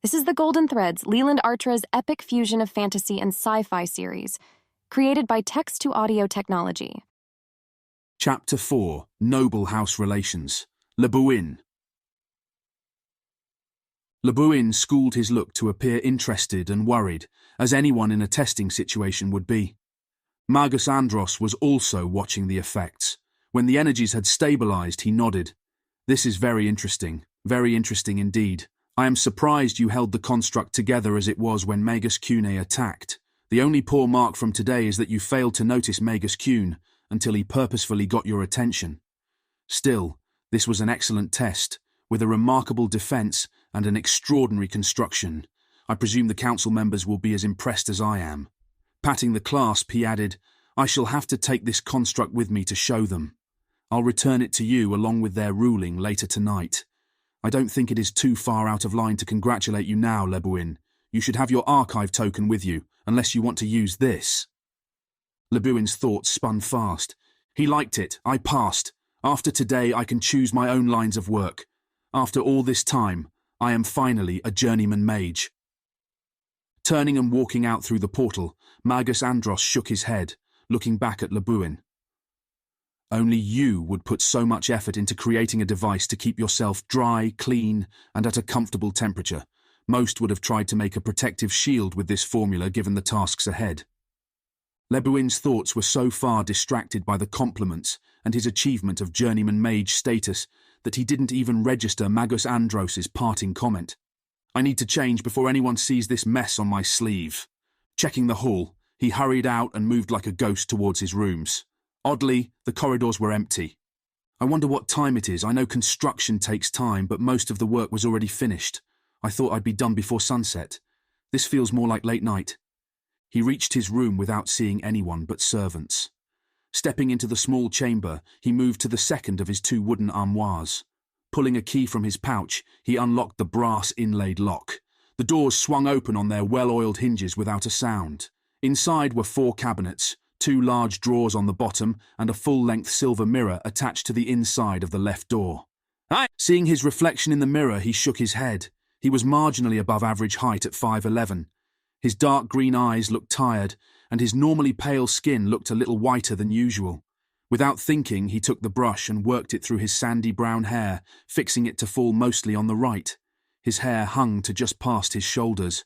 This is the Golden Threads, Leland Artra's epic fusion of fantasy and sci-fi series, created by text-to-audio technology. Chapter 4. Noble House Relations. Lebuin. Lebuin schooled his look to appear interested and worried, as anyone in a testing situation would be. Magus Andros was also watching the effects. When the energies had stabilized, he nodded. This is very interesting indeed. I am surprised you held the construct together as it was when Magus Cune attacked. The only poor mark from today is that you failed to notice Magus Cune until he purposefully got your attention. Still, this was an excellent test, with a remarkable defense and an extraordinary construction. I presume the council members will be as impressed as I am. Patting the clasp, he added, I shall have to take this construct with me to show them. I'll return it to you along with their ruling later tonight. I don't think it is too far out of line to congratulate you now, Lebuin. You should have your archive token with you, unless you want to use this. Lebuin's thoughts spun fast. He liked it. I passed. After today, I can choose my own lines of work. After all this time, I am finally a journeyman mage. Turning and walking out through the portal, Magus Andros shook his head, looking back at Lebuin. Only you would put so much effort into creating a device to keep yourself dry, clean, and at a comfortable temperature. Most would have tried to make a protective shield with this formula given the tasks ahead. Lebuin's thoughts were so far distracted by the compliments and his achievement of journeyman mage status that he didn't even register Magus Andros's parting comment. I need to change before anyone sees this mess on my sleeve. Checking the hall, he hurried out and moved like a ghost towards his rooms. Oddly, the corridors were empty. I wonder what time it is. I know construction takes time, but most of the work was already finished. I thought I'd be done before sunset. This feels more like late night. He reached his room without seeing anyone but servants. Stepping into the small chamber, he moved to the second of his 2 wooden armoires. Pulling a key from his pouch, he unlocked the brass inlaid lock. The doors swung open on their well-oiled hinges without a sound. Inside were 4 cabinets, 2 large drawers on the bottom, and a full-length silver mirror attached to the inside of the left door. Seeing his reflection in the mirror, he shook his head. He was marginally above average height at 5'11". His dark green eyes looked tired, and his normally pale skin looked a little whiter than usual. Without thinking, he took the brush and worked it through his sandy brown hair, fixing it to fall mostly on the right. His hair hung to just past his shoulders.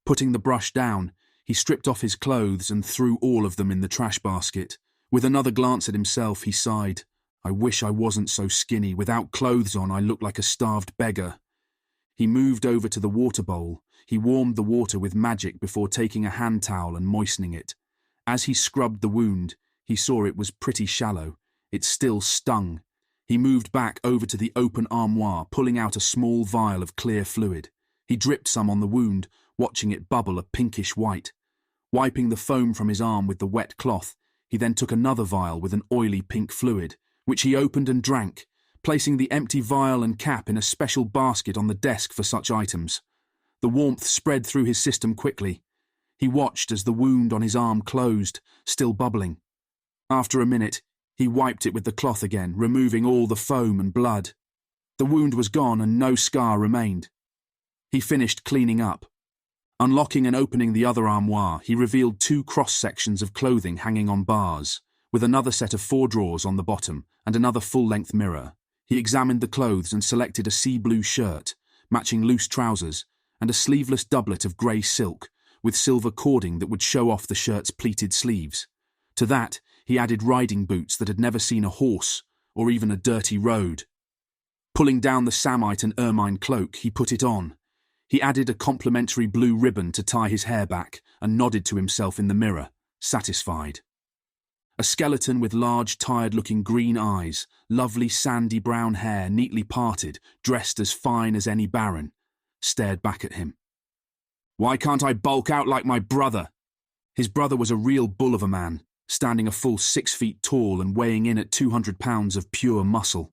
Putting the brush down, he stripped off his clothes and threw all of them in the trash basket. With another glance at himself, he sighed. I wish I wasn't so skinny. Without clothes on, I look like a starved beggar. He moved over to the water bowl. He warmed the water with magic before taking a hand towel and moistening it. As he scrubbed the wound, he saw it was pretty shallow. It still stung. He moved back over to the open armoire, pulling out a small vial of clear fluid. He dripped some on the wound, watching it bubble a pinkish white. Wiping the foam from his arm with the wet cloth, he then took another vial with an oily pink fluid, which he opened and drank, placing the empty vial and cap in a special basket on the desk for such items. The warmth spread through his system quickly. He watched as the wound on his arm closed, still bubbling. After a minute, he wiped it with the cloth again, removing all the foam and blood. The wound was gone and no scar remained. He finished cleaning up. Unlocking and opening the other armoire, he revealed 2 cross-sections of clothing hanging on bars, with another set of 4 drawers on the bottom and another full-length mirror. He examined the clothes and selected a sea blue shirt, matching loose trousers, and a sleeveless doublet of grey silk, with silver cording that would show off the shirt's pleated sleeves. To that, he added riding boots that had never seen a horse, or even a dirty road. Pulling down the samite and ermine cloak, he put it on. He added a complimentary blue ribbon to tie his hair back and nodded to himself in the mirror, satisfied. A skeleton with large, tired-looking green eyes, lovely sandy brown hair neatly parted, dressed as fine as any baron, stared back at him. Why can't I bulk out like my brother? His brother was a real bull of a man, standing a full 6 feet tall and weighing in at 200 pounds of pure muscle.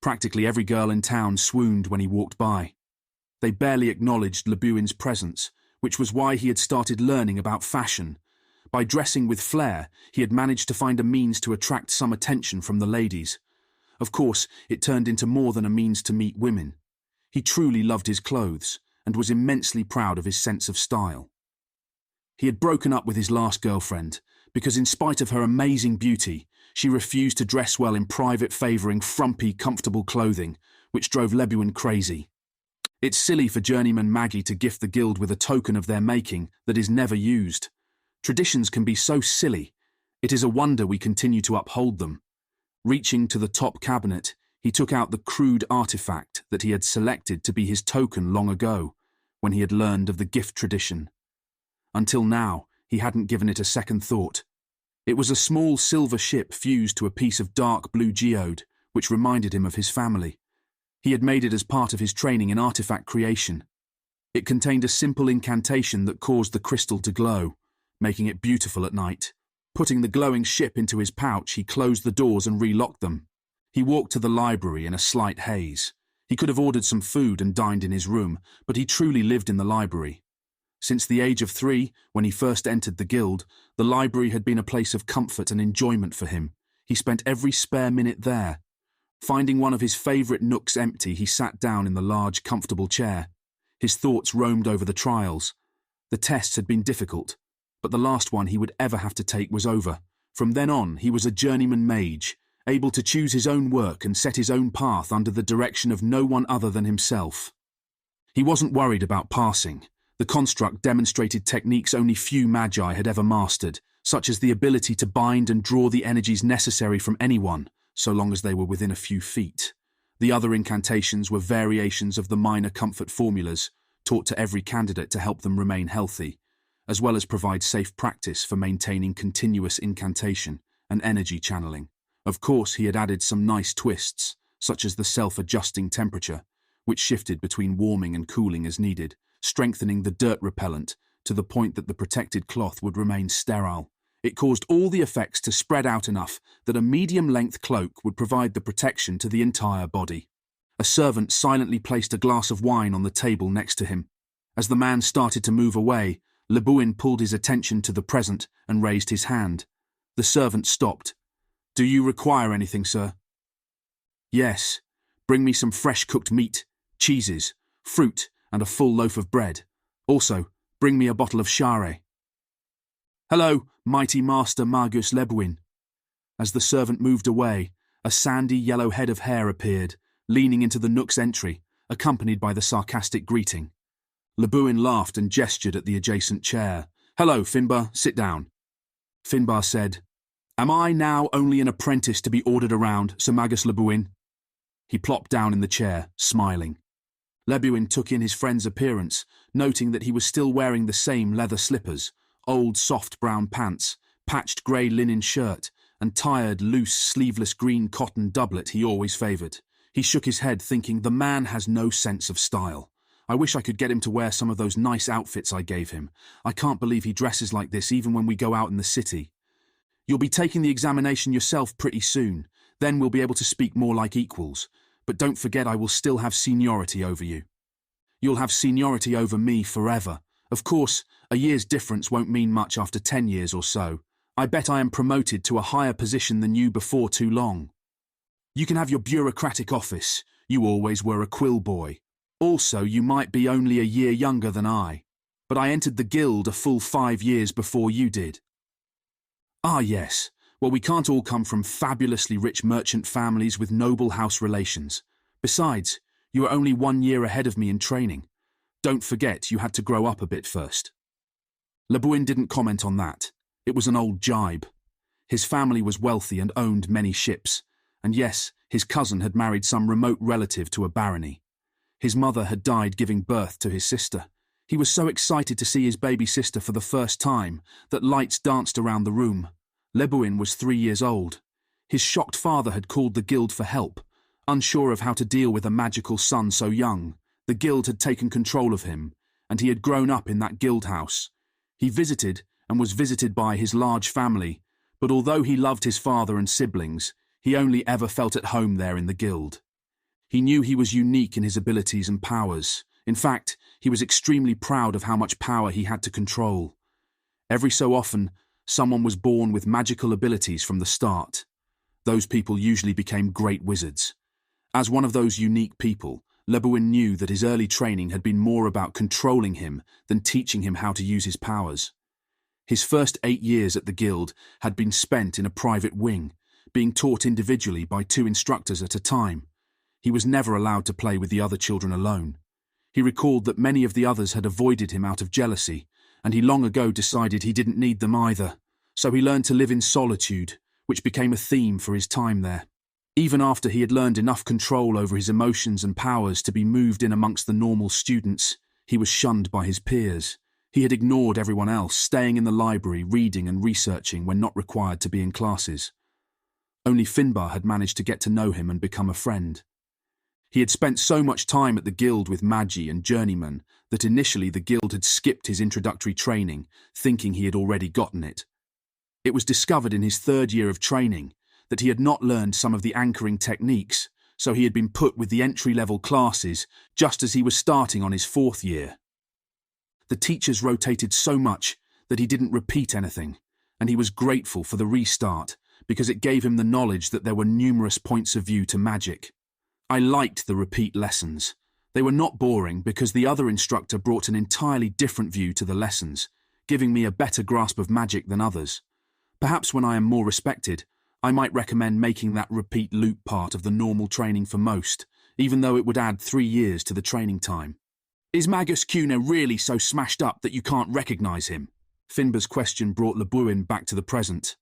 Practically every girl in town swooned when he walked by. They barely acknowledged Lebuin's presence, which was why he had started learning about fashion. By dressing with flair, he had managed to find a means to attract some attention from the ladies. Of course, it turned into more than a means to meet women. He truly loved his clothes, and was immensely proud of his sense of style. He had broken up with his last girlfriend because, in spite of her amazing beauty, she refused to dress well in private, favouring frumpy, comfortable clothing, which drove Lebuin crazy. It's silly for journeyman Maggie to gift the guild with a token of their making that is never used. Traditions can be so silly. It is a wonder we continue to uphold them. Reaching to the top cabinet, he took out the crude artifact that he had selected to be his token long ago, when he had learned of the gift tradition. Until now, he hadn't given it a second thought. It was a small silver ship fused to a piece of dark blue geode, which reminded him of his family. He had made it as part of his training in artifact creation. It contained a simple incantation that caused the crystal to glow, making it beautiful at night. Putting the glowing ship into his pouch, he closed the doors and relocked them. He walked to the library in a slight haze. He could have ordered some food and dined in his room, but he truly lived in the library. Since the age of 3, when he first entered the guild, the library had been a place of comfort and enjoyment for him. He spent every spare minute there. Finding one of his favourite nooks empty, he sat down in the large, comfortable chair. His thoughts roamed over the trials. The tests had been difficult, but the last one he would ever have to take was over. From then on, he was a journeyman mage, able to choose his own work and set his own path under the direction of no one other than himself. He wasn't worried about passing. The construct demonstrated techniques only few magi had ever mastered, such as the ability to bind and draw the energies necessary from anyone, so long as they were within a few feet. The other incantations were variations of the minor comfort formulas, taught to every candidate to help them remain healthy, as well as provide safe practice for maintaining continuous incantation and energy channeling. Of course, he had added some nice twists, such as the self-adjusting temperature, which shifted between warming and cooling as needed, strengthening the dirt repellent to the point that the protected cloth would remain sterile. It caused all the effects to spread out enough that a medium-length cloak would provide the protection to the entire body. A servant silently placed a glass of wine on the table next to him. As the man started to move away, Lebuin pulled his attention to the present and raised his hand. The servant stopped. "Do you require anything, sir?" "Yes. Bring me some fresh cooked meat, cheeses, fruit, and a full loaf of bread. Also, bring me a bottle of share." "Hello, mighty master Margus Lebuin." As the servant moved away, a sandy yellow head of hair appeared, leaning into the nook's entry, accompanied by the sarcastic greeting. Lebuin laughed and gestured at the adjacent chair. "Hello, Finbar, sit down." Finbar said, "Am I now only an apprentice to be ordered around, Sir Magus Lebuin?" He plopped down in the chair, smiling. Lebuin took in his friend's appearance, noting that he was still wearing the same leather slippers, old soft brown pants, patched grey linen shirt, and tired, loose, sleeveless green cotton doublet he always favoured. He shook his head, thinking, the man has no sense of style. I wish I could get him to wear some of those nice outfits I gave him. I can't believe he dresses like this even when we go out in the city. You'll be taking the examination yourself pretty soon. Then we'll be able to speak more like equals. But don't forget I will still have seniority over you. You'll have seniority over me forever. Of course, a year's difference won't mean much after 10 years or so. I bet I am promoted to a higher position than you before too long. You can have your bureaucratic office. You always were a quill boy. Also, you might be only a year younger than I. But I entered the guild a full 5 years before you did. Ah, yes. Well, we can't all come from fabulously rich merchant families with noble house relations. Besides, you are only 1 year ahead of me in training. Don't forget you had to grow up a bit first. Lebuin didn't comment on that. It was an old jibe. His family was wealthy and owned many ships. And yes, his cousin had married some remote relative to a barony. His mother had died giving birth to his sister. He was so excited to see his baby sister for the first time that lights danced around the room. Lebuin was 3 years old. His shocked father had called the guild for help. Unsure of how to deal with a magical son so young, the guild had taken control of him, and he had grown up in that guild house. He visited and was visited by his large family, but although he loved his father and siblings, he only ever felt at home there in the guild. He knew he was unique in his abilities and powers. In fact, he was extremely proud of how much power he had to control. Every so often, someone was born with magical abilities from the start. Those people usually became great wizards. As one of those unique people, Lebuin knew that his early training had been more about controlling him than teaching him how to use his powers. His first 8 years at the guild had been spent in a private wing, being taught individually by 2 instructors at a time. He was never allowed to play with the other children alone. He recalled that many of the others had avoided him out of jealousy, and he long ago decided he didn't need them either, so he learned to live in solitude, which became a theme for his time there. Even after he had learned enough control over his emotions and powers to be moved in amongst the normal students, he was shunned by his peers. He had ignored everyone else, staying in the library, reading and researching when not required to be in classes. Only Finbar had managed to get to know him and become a friend. He had spent so much time at the guild with mage and journeyman that initially the guild had skipped his introductory training, thinking he had already gotten it. It was discovered in his 3rd year of training that he had not learned some of the anchoring techniques, so he had been put with the entry-level classes just as he was starting on his 4th year. The teachers rotated so much that he didn't repeat anything, and he was grateful for the restart because it gave him the knowledge that there were numerous points of view to magic. I liked the repeat lessons. They were not boring because the other instructor brought an entirely different view to the lessons, giving me a better grasp of magic than others. Perhaps when I am more respected, I might recommend making that repeat loop part of the normal training for most, even though it would add 3 years to the training time. Is Magus Cuna really so smashed up that you can't recognise him? Finbar's question brought Lebuin back to the present.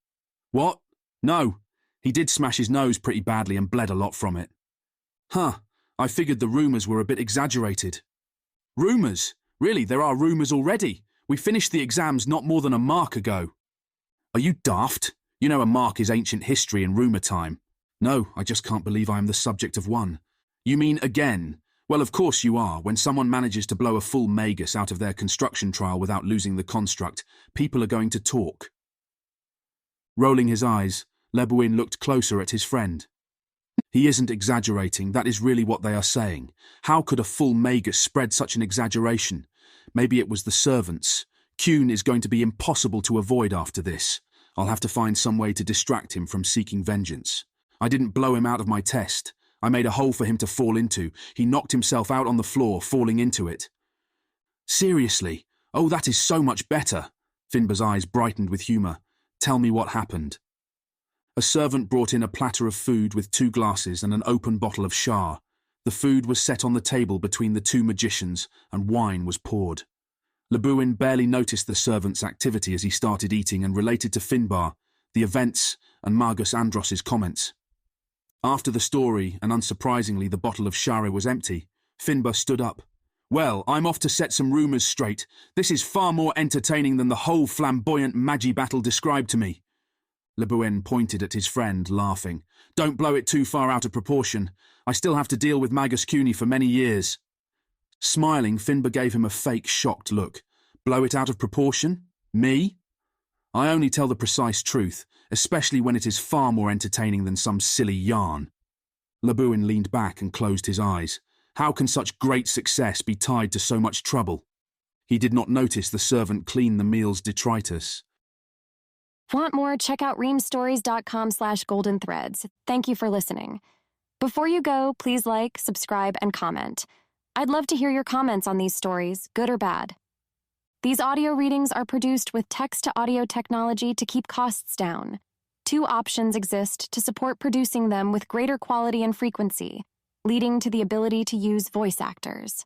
What? No, he did smash his nose pretty badly and bled a lot from it. Huh, I figured the rumours were a bit exaggerated. Rumours? Really, there are rumours already. We finished the exams not more than a mark ago. Are you daft? You know a mark is ancient history and rumour time. No, I just can't believe I am the subject of one. You mean again? Well, of course you are. When someone manages to blow a full magus out of their construction trial without losing the construct, people are going to talk. Rolling his eyes, Lebuin looked closer at his friend. He isn't exaggerating, that is really what they are saying. How could a full magus spread such an exaggeration? Maybe it was the servants. Kuhn is going to be impossible to avoid after this. I'll have to find some way to distract him from seeking vengeance. I didn't blow him out of my test. I made a hole for him to fall into. He knocked himself out on the floor, falling into it. Seriously? Oh, that is so much better. Finbar's eyes brightened with humour. Tell me what happened. A servant brought in a platter of food with 2 glasses and an open bottle of Shah. The food was set on the table between the 2 magicians, and wine was poured. Lebuin barely noticed the servant's activity as he started eating and related to Finbar, the events, and Magus Andros's comments. After the story, and unsurprisingly the bottle of Shara was empty, Finbar stood up. Well, I'm off to set some rumours straight. This is far more entertaining than the whole flamboyant magi battle described to me. Lebuin pointed at his friend, laughing. Don't blow it too far out of proportion. I still have to deal with Magus Cuni for many years. Smiling, Finbar gave him a fake, shocked look. Blow it out of proportion? Me? I only tell the precise truth, especially when it is far more entertaining than some silly yarn. Lebuin leaned back and closed his eyes. How can such great success be tied to so much trouble? He did not notice the servant clean the meal's detritus. Want more? Check out reamstories.com/goldenthreads. Thank you for listening. Before you go, please like, subscribe, and comment. I'd love to hear your comments on these stories, good or bad. These audio readings are produced with text-to-audio technology to keep costs down. 2 options exist to support producing them with greater quality and frequency, leading to the ability to use voice actors.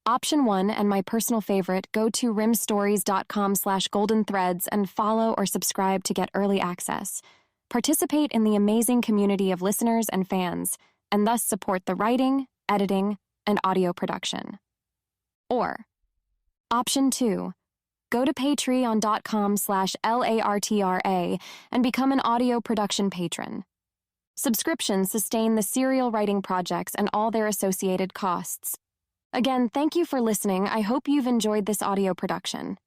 Option 1, and my personal favorite, go to rimstories.com/goldenthreads and follow or subscribe to get early access. Participate in the amazing community of listeners and fans, and thus support the writing, editing, and audio production. Or, Option 2, go to patreon.com/LARTRA and become an audio production patron. Subscriptions sustain the serial writing projects and all their associated costs. Again, thank you for listening. I hope you've enjoyed this audio production.